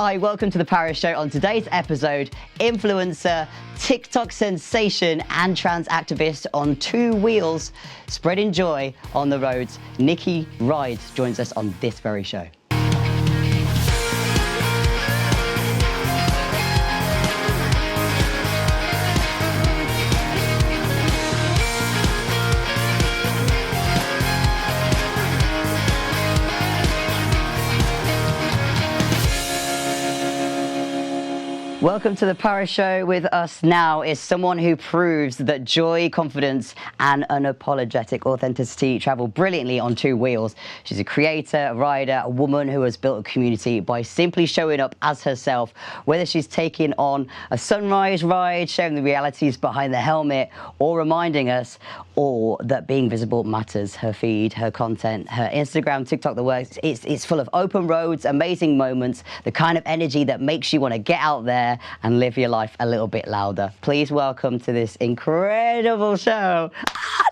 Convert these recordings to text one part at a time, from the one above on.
Hi, welcome to The Paris Show. On today's episode, influencer, TikTok sensation and trans activist on two wheels, spreading joy on the roads. Nikki Rides joins us on this very show. Welcome to The Paris Show. With us now is someone who proves that joy, confidence and unapologetic authenticity travel brilliantly on two wheels. She's a creator, a rider, a woman who has built a community by simply showing up as herself, whether she's taking on a sunrise ride, showing the realities behind the helmet, or reminding us all that being visible matters. Her feed, her content, her Instagram, TikTok, the works, it's full of open roads, amazing moments, the kind of energy that makes you want to get out there and live your life a little bit louder. Please welcome to this incredible show,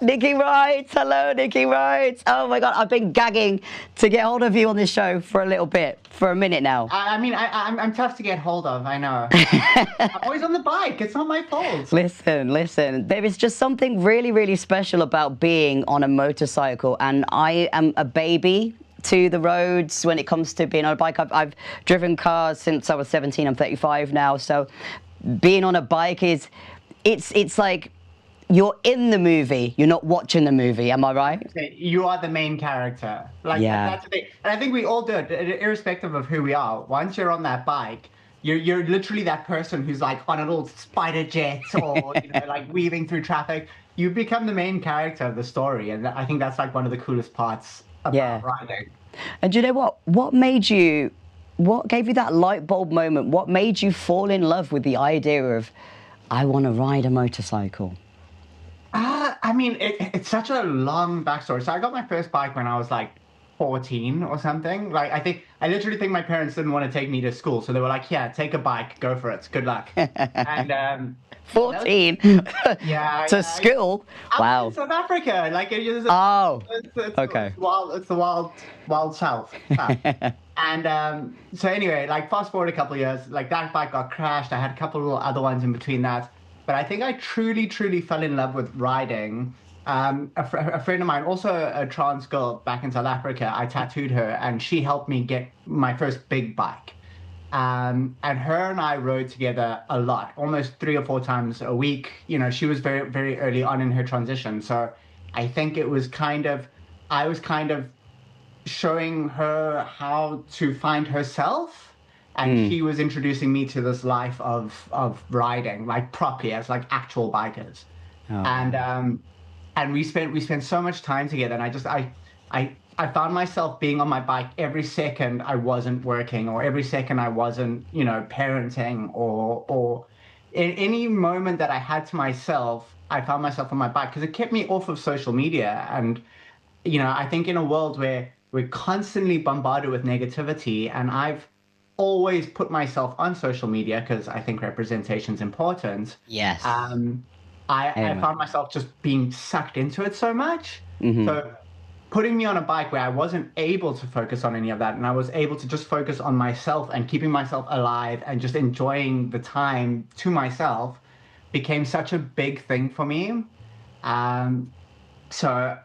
Nikki Rides. Hello, Nikki Rides. Oh my God, I've been gagging to get hold of you on this show for a little bit, for a minute now. I'm tough to get hold of, I know. I'm always on the bike, it's not my fault. Listen, there is just something really, really special about being on a motorcycle, and I am a baby to the roads when it comes to being on a bike. I've driven cars since I was 17. I'm 35 now, so being on a bike it's like you're in the movie, you're not watching the movie. Am I right? You are the main character. That's the thing. And I think we all do it, irrespective of who we are. Once you're on that bike, you're literally that person who's like on a little spider jet or like weaving through traffic. You become the main character of the story, and I think that's like one of the coolest parts about riding. And do you know what gave you that light bulb moment? What made you fall in love with the idea of, I want to ride a motorcycle? It's such a long backstory. So I got my first bike when I was like 14 or something. I literally think my parents didn't want to take me to school, so they were like, "Yeah, take a bike, go for it, good luck." And 14 to school. Wow. In South Africa, okay. It's the wild south. And so anyway, like fast forward a couple of years, like that bike got crashed. I had a couple of little other ones in between that, but I think I truly fell in love with riding. A friend of mine, also a trans girl back in South Africa, I tattooed her, and she helped me get my first big bike. And her and I rode together a lot, almost 3 or 4 times a week. She was very, very early on in her transition. So I think I was kind of showing her how to find herself. And she was introducing me to this life of riding, like properly, as like actual bikers. Oh. And we spent so much time together, and I found myself being on my bike every second I wasn't working, or every second I wasn't, parenting, or in any moment that I had to myself, I found myself on my bike because it kept me off of social media. And, I think in a world where we're constantly bombarded with negativity, and I've always put myself on social media because I think representation is important. Yes. I found myself just being sucked into it so much. Mm-hmm. So putting me on a bike where I wasn't able to focus on any of that, and I was able to just focus on myself and keeping myself alive and just enjoying the time to myself, became such a big thing for me. So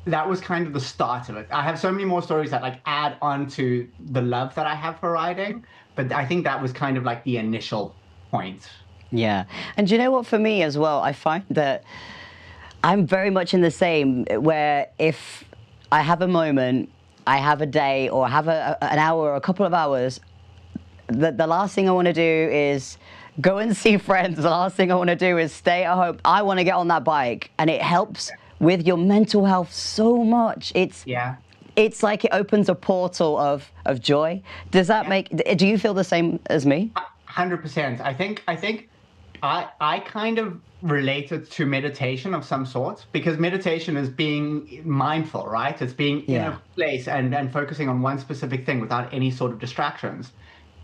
that was kind of the start of it. I have so many more stories that like add on to the love that I have for riding, but I think that was kind of like the initial point. Yeah. And do you know what, for me as well, I find that I'm very much in the same, where if I have a moment, I have a day, or have an hour or a couple of hours, the last thing I want to do is go and see friends. The last thing I want to do is stay at home. I want to get on that bike, and it helps with your mental health so much. It's like it opens a portal of joy. Does that do you feel the same as me? 100%. I think I kind of related to meditation of some sort, because meditation is being mindful, right? It's being in a place and focusing on one specific thing without any sort of distractions.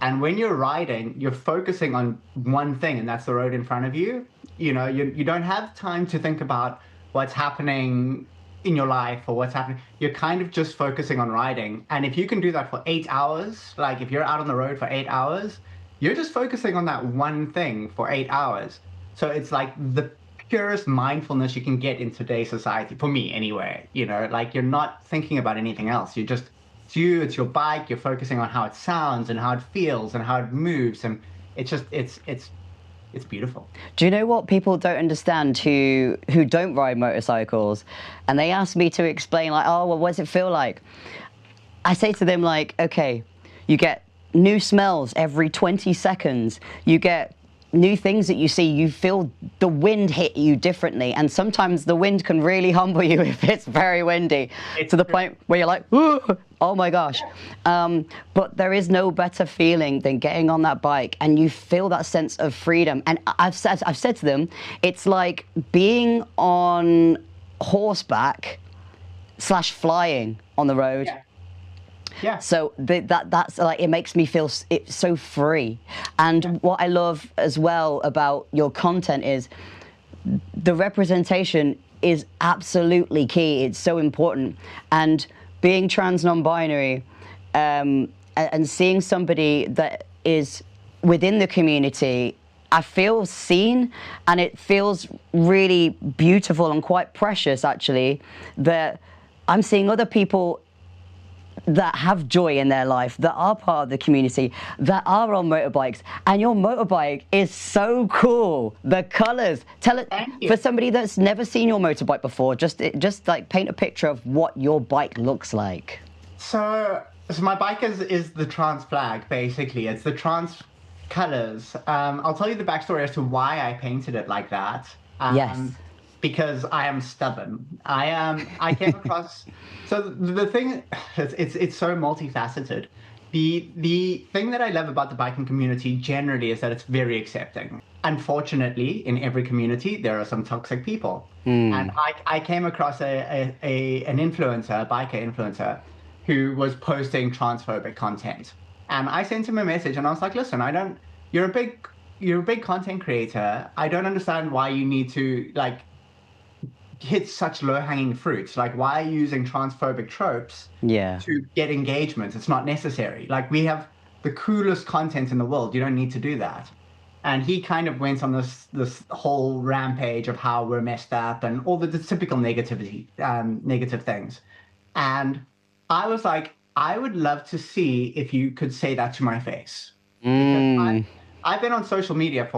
And when you're riding, you're focusing on one thing, and that's the road in front of you. You don't have time to think about what's happening in your life or what's happening, you're kind of just focusing on riding. And if you can do that for 8 hours, like if you're out on the road for 8 hours, you're just focusing on that one thing for 8 hours. So it's like the purest mindfulness you can get in today's society, for me anyway. Like you're not thinking about anything else. It's you, it's your bike, you're focusing on how it sounds and how it feels and how it moves. And it's beautiful. Do you know what people don't understand who don't ride motorcycles? And they ask me to explain, like, oh, well, what does it feel like? I say to them, like, okay, you get new smells every 20 seconds. You get new things that you see. You feel the wind hit you differently. And sometimes the wind can really humble you if it's very windy, to the point where you're like, oh my gosh. But there is no better feeling than getting on that bike and you feel that sense of freedom. And I've said to them, it's like being on horseback / flying on the road. Yeah. So that's like, it makes me feel it's so free. And what I love as well about your content is the representation is absolutely key. It's so important. And being trans non-binary and seeing somebody that is within the community, I feel seen, and it feels really beautiful and quite precious, actually, that I'm seeing other people that have joy in their life, that are part of the community, that are on motorbikes. And your motorbike is so cool. The colors. Tell it, for somebody that's never seen your motorbike before, just like paint a picture of what your bike looks like. So my bike is the trans flag, basically. It's the trans colors. I'll tell you the backstory as to why I painted it like that. Yes. Because I am stubborn. I came across. So the thing, it's so multifaceted. The thing that I love about the biking community generally is that it's very accepting. Unfortunately, in every community, there are some toxic people. And I came across an influencer, a biker influencer, who was posting transphobic content. And I sent him a message and I was like, listen, you're a big content creator. I don't understand why you need to hit such low-hanging fruits. Like, why are you using transphobic tropes to get engagement? It's not necessary. Like, we have the coolest content in the world. You don't need to do that. And he kind of went on this whole rampage of how we're messed up and all the typical negative things. And I was like, I would love to see if you could say that to my face. Because I've been on social media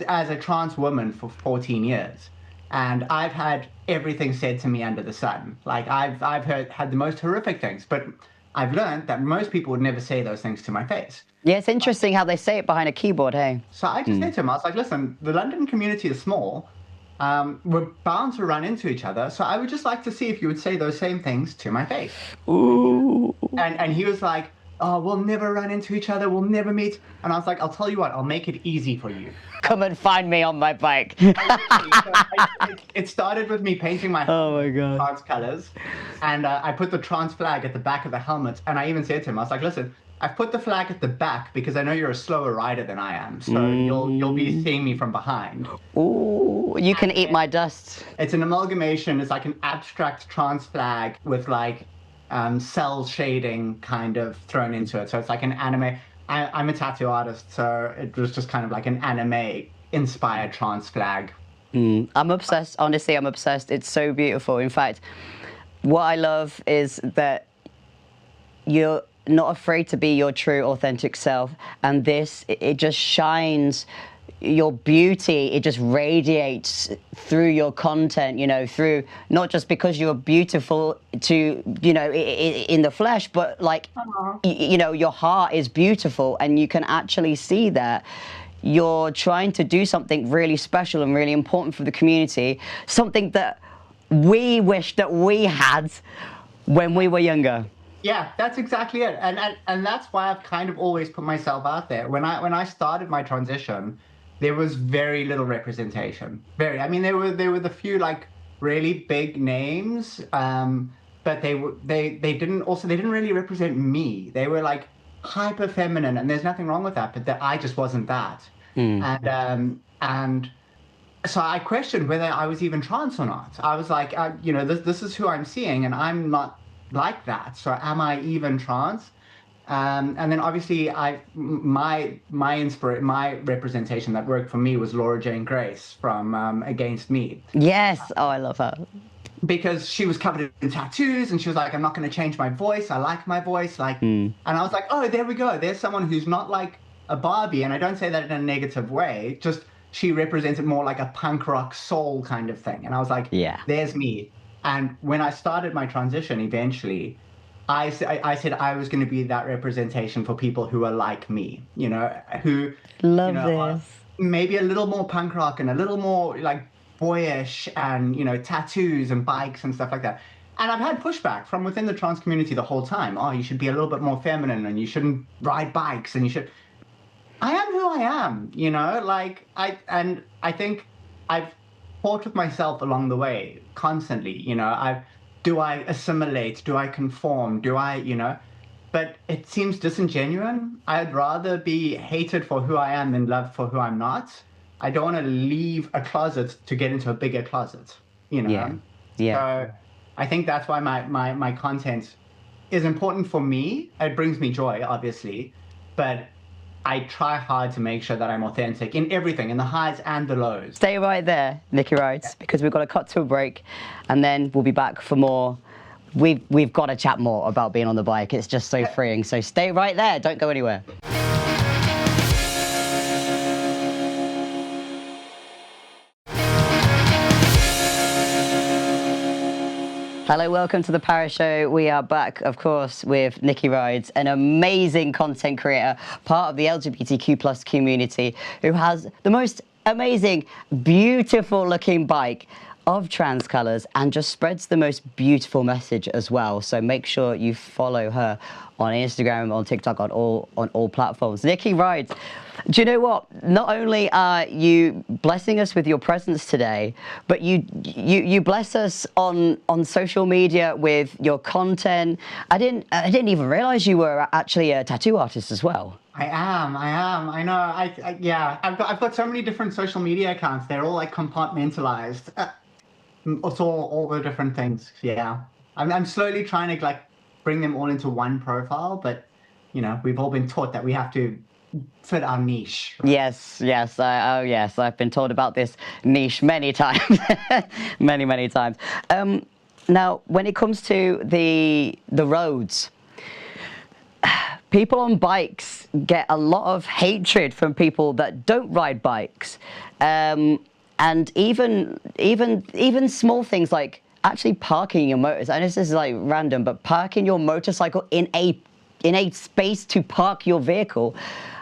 as a trans woman for 14 years. And I've had everything said to me under the sun. Like, I've had the most horrific things, but I've learned that most people would never say those things to my face. Yeah, it's interesting how they say it behind a keyboard, hey? So I just said to him, I was like, listen, the London community is small. We're bound to run into each other. So I would just like to see if you would say those same things to my face. Ooh. And he was like, oh, we'll never run into each other. We'll never meet. And I was like, I'll tell you what, I'll make it easy for you. Come and find me on my bike. It started with me painting my trans colors. And I put the trans flag at the back of the helmet. And I even said to him, I was like, listen, I've put the flag at the back because I know you're a slower rider than I am. So you'll be seeing me from behind. Ooh, you can eat my dust. It's an amalgamation. It's like an abstract trans flag with cell shading kind of thrown into it. So it's like an anime. I'm a tattoo artist, so it was just kind of like an anime inspired trans flag. I'm obsessed. Honestly, I'm obsessed. It's so beautiful. In fact, what I love is that you're not afraid to be your true, authentic self. And this, it just shines your beauty. It just radiates through your content, through not just because you're beautiful to, in the flesh, but your heart is beautiful, and you can actually see that you're trying to do something really special and really important for the community, something that we wish that we had when we were younger. Yeah, that's exactly it. And that's why I've kind of always put myself out there. When I started my transition, there was very little representation. I mean, there were the few really big names, but they didn't really represent me. They were hyper feminine, and there's nothing wrong with that. But I just wasn't that. And so I questioned whether I was even trans or not. I was like, this is who I'm seeing, and I'm not like that. So am I even trans? And then obviously, my representation that worked for me was Laura Jane Grace from Against Me, Yes. Oh, I love her. because she was covered in tattoos, and she was like, I'm not going to change my voice. I like my voice. Like, and I was like, oh, there we go. There's someone who's not like a Barbie. And I don't say that in a negative way. Just she represented more like a punk rock soul kind of thing. And I was like, Yeah. there's me. And when I started my transition eventually, I said I was going to be that representation for people who are like me, who Love are this. maybe a little more punk rock and a little more like boyish, and tattoos and bikes and stuff like that. And I've had pushback from within the trans community the whole time. Oh, you should be a little bit more feminine, and you shouldn't ride bikes, and you should. I am who I am, like I think I've fought with myself along the way constantly, do I assimilate? Do I conform? Do I. But it seems disingenuous. I'd rather be hated for who I am than loved for who I'm not. I don't want to leave a closet to get into a bigger closet, Yeah. Yeah. So I think that's why my content is important for me. It brings me joy, obviously, but I try hard to make sure that I'm authentic in everything, in the highs and the lows. Stay right there, Nikki Rhodes, because we've got to cut to a break, and then we'll be back for more. We've got to chat more about being on the bike. It's just so freeing. So stay right there. Don't go anywhere. Hello, welcome to the Paris Show. We are back, of course, with Nikki Rhodes, an amazing content creator, part of the LGBTQ+ community, who has the most amazing, beautiful looking bike of trans colours and just spreads the most beautiful message as well. So make sure you follow her on Instagram, on TikTok, on all platforms. Nikki Rhodes, do you know what? Not only are you blessing us with your presence today, but you bless us on social media with your content. I didn't even realise you were actually a tattoo artist as well. I am. I know. Yeah. I've got so many different social media accounts. They're all like compartmentalized. It's all the different things. Yeah. I'm slowly trying to like bring them all into one profile, but we've all been taught that we have to fit our niche. Right? Yes. Yes. I've been told about this niche many times, many times. Now, when it comes to the roads, people on bikes get a lot of hatred from people that don't ride bikes, and even small things like actually parking your motor. I know this is like random, but parking your motorcycle in a space to park your vehicle.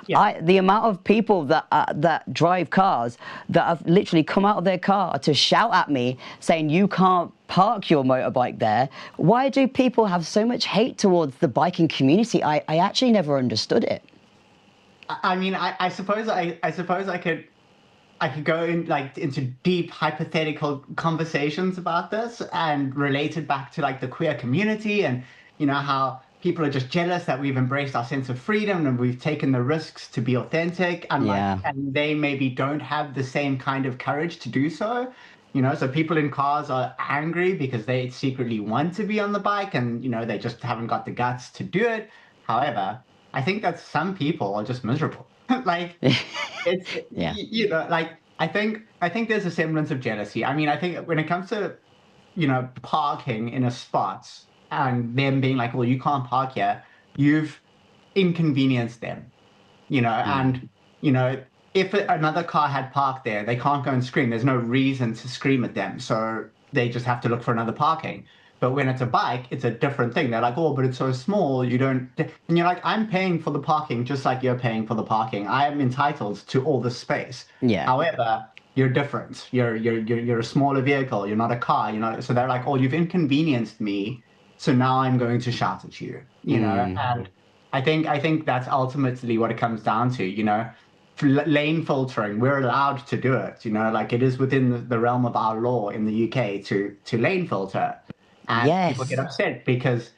Yeah. The amount of people that drive cars that have literally come out of their car to shout at me saying you can't park your motorbike there. Why do people have so much hate towards the biking community? I actually never understood it. I mean, I suppose I could go into deep hypothetical conversations about this and relate it back to like the queer community, and how people are just jealous that we've embraced our sense of freedom and we've taken the risks to be authentic, and and they maybe don't have the same kind of courage to do so. So people in cars are angry because they secretly want to be on the bike, and they just haven't got the guts to do it. However, I think that some people are just miserable. Like it's like I think there's a semblance of jealousy. I mean, I think when it comes to parking in a spot and them being like, well, you can't park here, you've inconvenienced them, and if another car had parked there, they can't go and scream. There's no reason to scream at them, so they just have to look for another parking. But when it's a bike, it's a different thing. They're like, oh, but it's so small, you don't... And you're like, I'm paying for the parking just like you're paying for the parking. I am entitled to all the space. Yeah. However, you're different. You're a smaller vehicle. You're not a car. So they're like, oh, you've inconvenienced me, so now I'm going to shout at you. And I think that's ultimately what it comes down to. Lane filtering, we're allowed to do it. Like it is within the realm of our law in the UK to lane filter. And people get upset because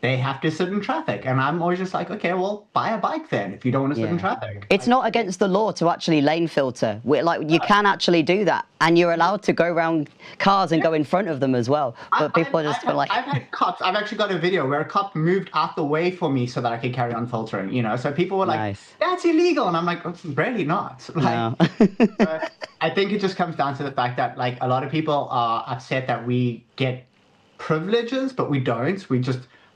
they have to sit in traffic. And I'm always just like, okay, well, buy a bike then if you don't want to sit in traffic. It's not against the law to actually lane filter. Like you can actually do that, and you're allowed to go around cars and go in front of them as well. But people are just like, I've had cops. I've actually got a video where a cop moved out the way for me so that I could carry on filtering. You know, so people were like, Nice. "That's illegal," and I'm like, "It's really not." Like, no. I think it just comes down to the fact that like a lot of people are upset that we get privileges, but we don't.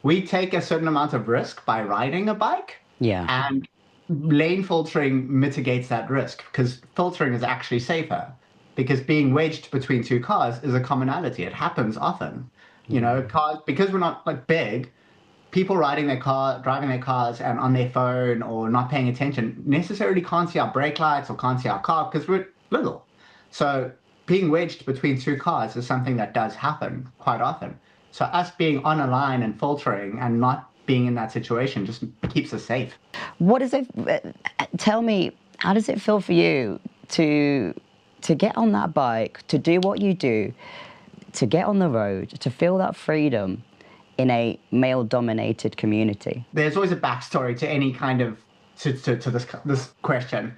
We take a certain amount of risk by riding a bike. Yeah. And lane filtering mitigates that risk because filtering is actually safer. Because being wedged between two cars is a commonality. It happens often. You know, cars, because we're not like big, people driving their cars and on their phone or not paying attention necessarily can't see our brake lights or can't see our car because we're little. So being wedged between two cars is something that does happen quite often. So us being on a line and filtering and not being in that situation just keeps us safe. What is it? Tell me, how does it feel for you to get on that bike, to do what you do, to get on the road, to feel that freedom in a male-dominated community? There's always a backstory to any kind of to this question.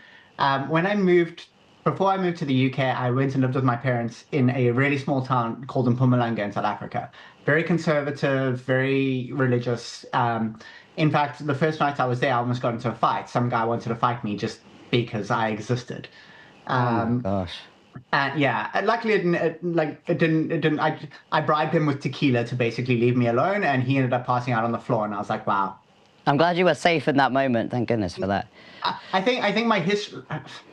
Before I moved to the UK, I went and lived with my parents in a really small town called Mpumalanga in South Africa. Very conservative, very religious. In fact, the first night I was there, I almost got into a fight. Some guy wanted to fight me just because I existed. Oh my gosh. And yeah, luckily it didn't. I bribed him with tequila to basically leave me alone, and he ended up passing out on the floor. And I was like, wow. I'm glad you were safe in that moment. Thank goodness for that. I think my history.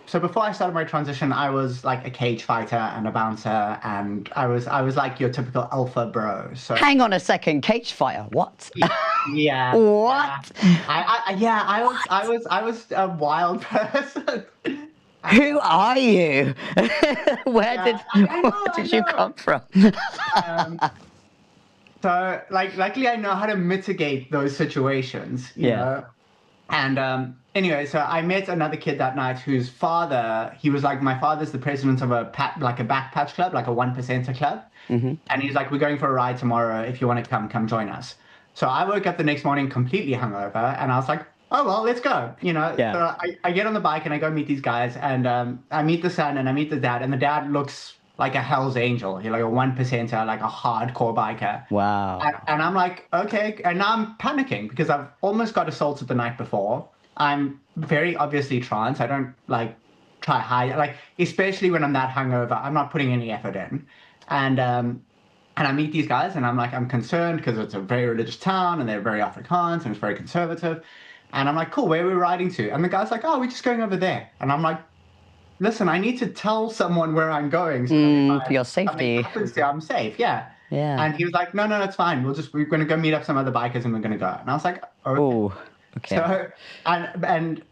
So before I started my transition, I was like a cage fighter and a bouncer, and I was like your typical alpha bro. So Hang on a second, cage fighter. What? yeah. What? I was a wild person. Who are you? Where did you come from? So, like, luckily, I know how to mitigate those situations, you know? And anyway, so I met another kid that night whose father, he was like, my father's the president of a back patch club, like a 1%er club. Mm-hmm. And he's like, we're going for a ride tomorrow. If you want to come join us. So I woke up the next morning completely hungover, and I was like, oh, well, let's go, you know? Yeah. So I get on the bike and I go meet these guys, and I meet the son and I meet the dad, and the dad looks like a Hell's Angel. He's like a 1%er, like a hardcore biker. Wow. And I'm like, okay. And now I'm panicking because I've almost got assaulted the night before. I'm very obviously trans. I don't like try hide, like, especially when I'm that hungover, I'm not putting any effort in. And I meet these guys and I'm like, I'm concerned because it's a very religious town and they're very Afrikaans and it's very conservative. And I'm like, cool, where are we riding to? And the guy's like, oh, we're just going over there. And I'm like, listen, I need to tell someone where I'm going. So for your safety. I'm safe, yeah. Yeah. And he was like, no, it's fine. We're going to go meet up some other bikers and we're going to go. And I was like, oh, okay. So, and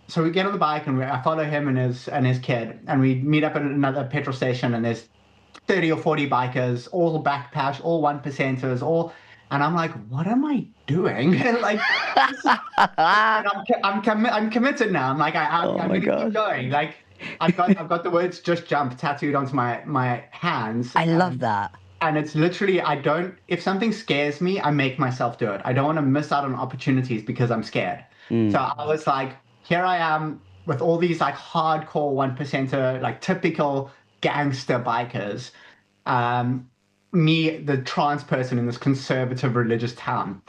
so we get on the bike and I follow him and his kid. And we meet up at another petrol station and there's 30 or 40 bikers, all back patch, all 1%ers, all. And I'm like, what am I doing? Like, I'm committed now. I'm like, I'm going to keep going. Like, I've got the words "just jump" tattooed onto my hands. I love that. And it's literally, if something scares me, I make myself do it. I don't want to miss out on opportunities because I'm scared. So I was like, here I am with all these like hardcore 1%er, like typical gangster bikers. Me, the trans person in this conservative religious town.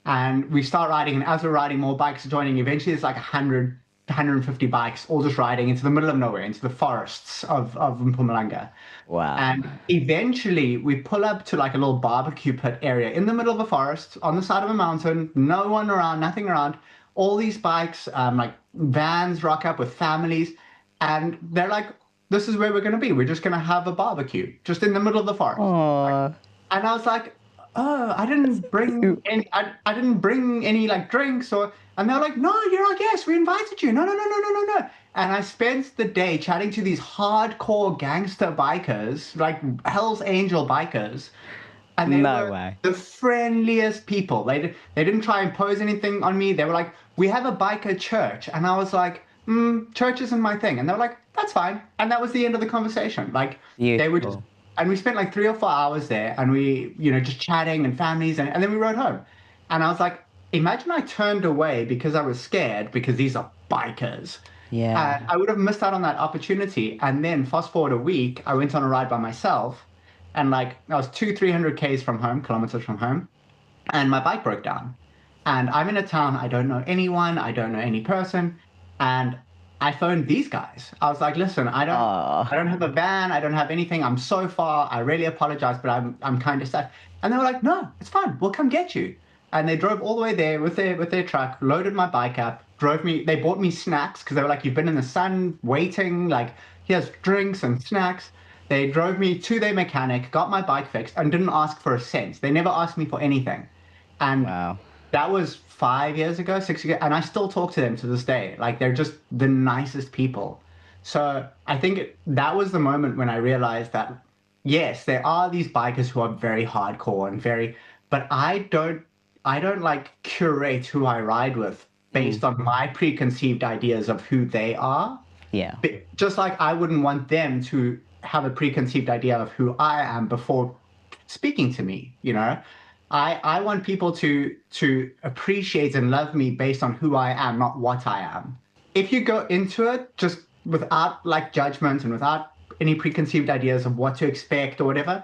And we start riding, and as we're riding, more bikes are joining. Eventually, it's like 100, 150 bikes all just riding into the middle of nowhere, into the forests of Mpumalanga. Wow. And eventually, we pull up to like a little barbecue pit area in the middle of a forest, on the side of a mountain, no one around, nothing around. All these bikes, like vans rock up with families, and they're like, this is where we're going to be. We're just going to have a barbecue just in the middle of the forest. Aww. And I was like, oh, I didn't bring any, I didn't bring any like drinks and they're like, no, you're our guest. We invited you. No. And I spent the day chatting to these hardcore gangster bikers, like Hell's Angel bikers. And they were the friendliest people. They didn't try and impose anything on me. They were like, we have a biker church. And I was like, church isn't my thing. And they were like, that's fine. And that was the end of the conversation. Like, they were just, and we spent like 3 or 4 hours there and we, just chatting and families and then we rode home. And I was like, imagine I turned away because I was scared because these are bikers. Yeah. I would have missed out on that opportunity. And then fast forward a week, I went on a ride by myself, and like I was 300 Ks from home, kilometers from home, and my bike broke down. And I'm in a town, I don't know anyone, I don't know any person. And I phoned these guys. I was like, listen, I don't have a van, I don't have anything. I'm so far. I really apologize, but I'm kind of sad. And they were like, no, it's fine. We'll come get you. And they drove all the way there with their truck, loaded my bike up, drove me. They bought me snacks because they were like, you've been in the sun waiting. Like, here's drinks and snacks. They drove me to their mechanic, got my bike fixed, and didn't ask for a cent. They never asked me for anything. And Wow. that was 5 years ago, 6 years ago, and I still talk to them to this day. Like, they're just the nicest people. So I think that was the moment when I realized that, yes, there are these bikers who are very hardcore and very, but I don't like curate who I ride with based on my preconceived ideas of who they are. Yeah. Just like I wouldn't want them to have a preconceived idea of who I am before speaking to me, you know? I want people to appreciate and love me based on who I am, not what I am. If you go into it just without like judgment and without any preconceived ideas of what to expect or whatever,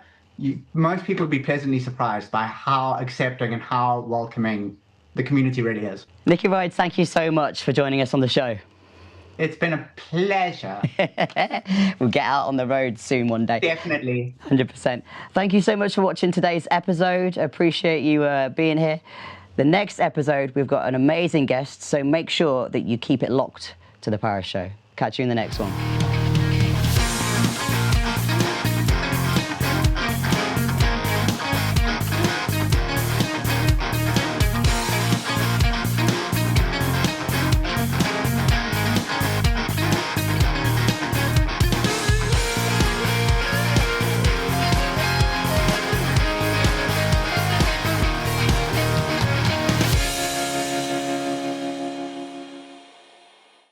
most people would be pleasantly surprised by how accepting and how welcoming the community really is. Nicky Rides, thank you so much for joining us on the show. It's been a pleasure. We'll get out on the road soon one day. Definitely. 100%. Thank you so much for watching today's episode. Appreciate you being here. The next episode, we've got an amazing guest, so make sure that you keep it locked to The Paris Show. Catch you in the next one.